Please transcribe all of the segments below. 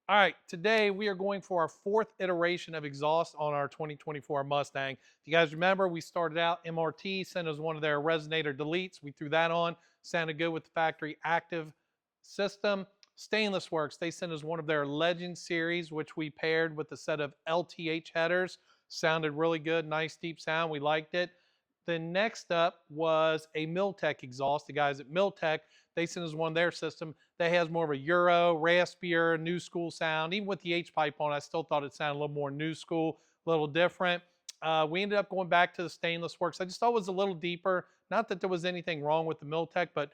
All right, today we are going for our fourth iteration of exhaust on our 2024 Mustang. If you guys remember, we started out MRT, sent us one of their resonator deletes. We threw that on, sounded good with the factory active system. Stainless Works, they sent us one of their Legend series, which we paired with a set of LTH headers. Sounded really good, nice deep sound, we liked it. Then next up was a Miltech exhaust. The guys at Miltech, they sent us one of their system that has more of a Euro, raspier, new school sound. Even with the H-pipe on, I still thought it sounded a little more new school, a little different. We ended up going back to the Stainless Works. I just thought it was a little deeper. Not that there was anything wrong with the Miltech, but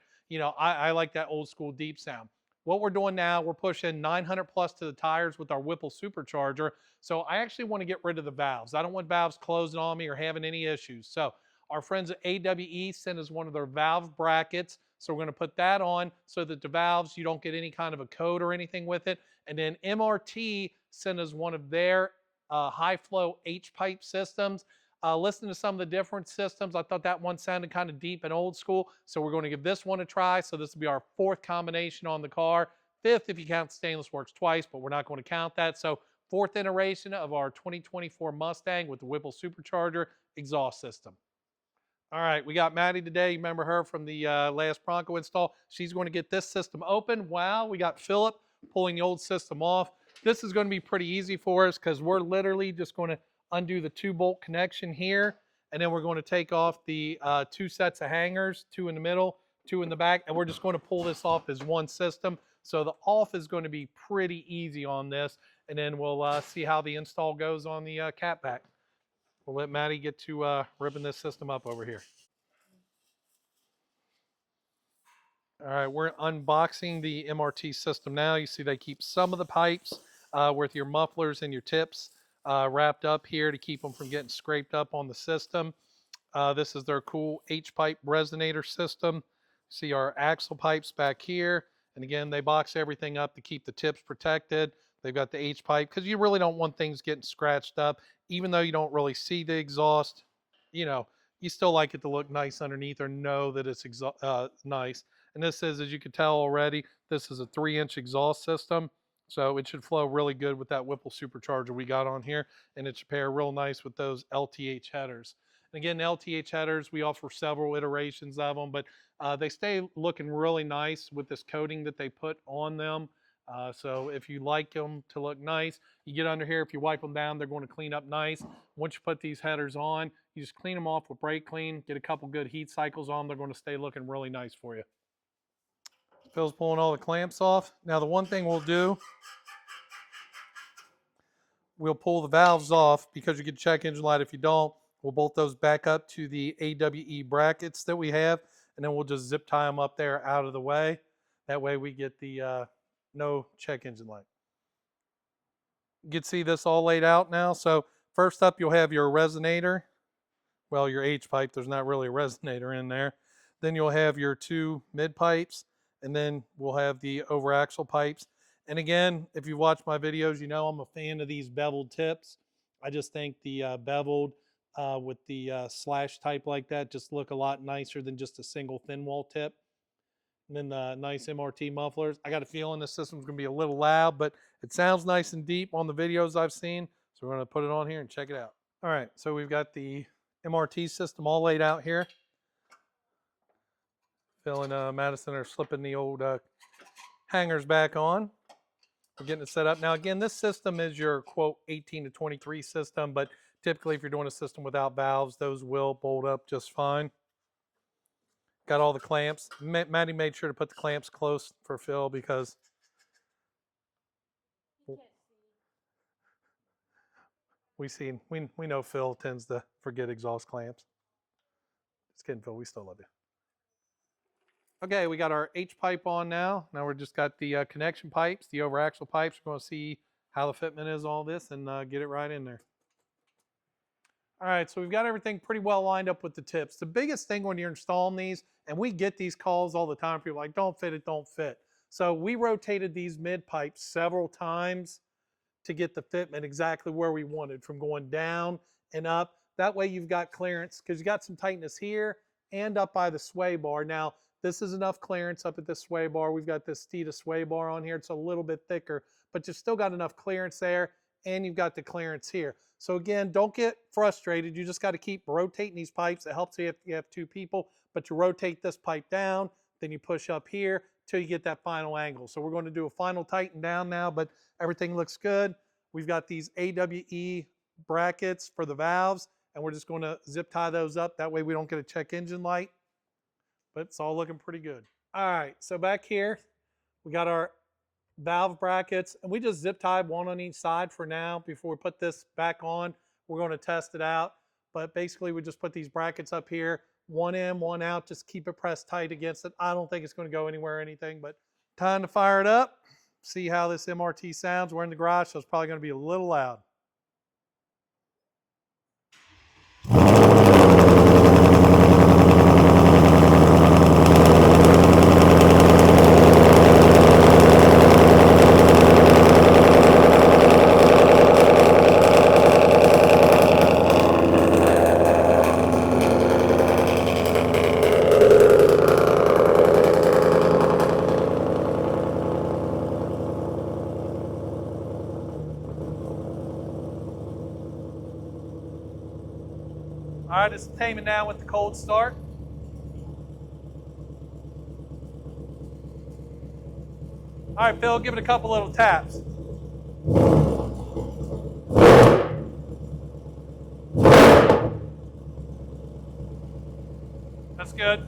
I like that old school deep sound. What we're doing now, we're pushing 900 plus to the tires with our Whipple supercharger. So I actually want to get rid of the valves. I don't want valves closing on me or having any issues. So our friends at AWE sent us one of their valve brackets. So we're going to put that on so that the valves, you don't get any kind of a coat or anything with it. And then MRT sent us one of their high flow H-pipe systems. Listen to some of the different systems. I thought that one sounded kind of deep and old school. So we're going to give this one a try. So this will be our fourth combination on the car. Fifth if you count Stainless Works twice, but we're not going to count that. So fourth iteration of our 2024 Mustang with the Whipple supercharger exhaust system. All right, we got Maddie today. You remember her from the last Bronco install. She's going to get this system open. Wow, we got Philip pulling the old system off. This is going to be pretty easy for us because we're literally just going to undo the 2-bolt connection here, and then we're going to take off the 2 sets of hangers, 2 in the middle, 2 in the back, and we're just going to pull this off as one system. So the off is going to be pretty easy on this, and then we'll see how the install goes on the catback. We'll let Maddie get to ripping this system up over here. All right, we're unboxing the MRT system now. You see they keep some of the pipes with your mufflers and your tips wrapped up here to keep them from getting scraped up on the system. This is their cool H-pipe resonator system. See our axle pipes back here. And again, they box everything up to keep the tips protected. They've got the H-pipe because you really don't want things getting scratched up. Even though you don't really see the exhaust, you still like it to look nice underneath or know that it's nice. And this is, as you can tell already, this is a 3-inch exhaust system. So it should flow really good with that Whipple supercharger we got on here. And it should pair real nice with those LTH headers. And again, LTH headers, we offer several iterations of them, but they stay looking really nice with this coating that they put on them. So if you like them to look nice, you get under here, if you wipe them down, they're going to clean up nice. Once you put these headers on, you just clean them off with brake clean, get a couple good heat cycles on them. They're going to stay looking really nice for you. Phil's pulling all the clamps off. Now the one thing we'll do, we'll pull the valves off because you get check engine light. If you don't, we'll bolt those back up to the AWE brackets that we have, and then we'll just zip tie them up there out of the way. That way we get the no check engine light. You can see this all laid out now. So first up, you'll have your resonator. Well, your H-pipe, there's not really a resonator in there. Then you'll have your 2 mid-pipes, and then we'll have the over-axle pipes. And again, if you watch my videos, you know I'm a fan of these beveled tips. I just think the beveled with the slash type like that just look a lot nicer than just a single thin wall tip. And then the nice MRT mufflers. I got a feeling this system's going to be a little loud, but it sounds nice and deep on the videos I've seen. So we're going to put it on here and check it out. All right, so we've got the MRT system all laid out here. Phil and Madison are slipping the old hangers back on. We're getting it set up. Now, again, this system is your, quote, 18 to 23 system, but typically if you're doing a system without valves, those will bolt up just fine. Got all the clamps. Maddie made sure to put the clamps close for Phil because we know Phil tends to forget exhaust clamps. Just kidding, Phil. We still love you. Okay, we got our H-pipe on now. Now we're just got the connection pipes, the over-axle pipes. We're going to see how the fitment is, all this, and get it right in there. All right, so we've got everything pretty well lined up with the tips. The biggest thing when you're installing these, and we get these calls all the time, people are like, don't fit it, don't fit. So we rotated these mid pipes several times to get the fitment exactly where we wanted, from going down and up. That way you've got clearance, because you got some tightness here and up by the sway bar. Now, This is enough clearance up at this sway bar. We've got this Steeda sway bar on here. It's a little bit thicker, but you've still got enough clearance there, and you've got the clearance here. So again, don't get frustrated. You just got to keep rotating these pipes. It helps you if you have two people, but you rotate this pipe down, then you push up here till you get that final angle. So we're going to do a final tighten down now, but everything looks good. We've got these AWE brackets for the valves, and we're just going to zip tie those up. That way we don't get a check engine light, but it's all looking pretty good. All right, so back here, we got our valve brackets, and we just zip tied one on each side for now. Before we put this back on, we're going to test it out. But basically, we just put these brackets up here, one in, one out, just keep it pressed tight against it. I don't think it's going to go anywhere or anything, but time to fire it up. See how this MRT sounds. We're in the garage, so it's probably going to be a little loud. All right, it's taming down with the cold start. All right, Phil, give it a couple little taps. That's good.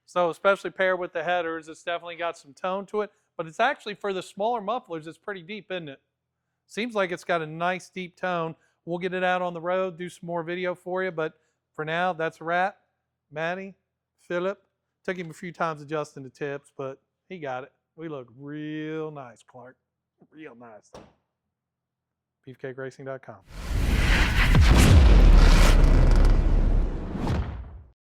So especially paired with the headers, it's definitely got some tone to it, but it's actually for the smaller mufflers, it's pretty deep, isn't it? Seems like it's got a nice deep tone. We'll get it out on the road, do some more video for you, but for now, that's a wrap. Matty, Philip, took him a few times adjusting the tips, but he got it. We look real nice, Clark. Real nice. BeefcakeRacing.com.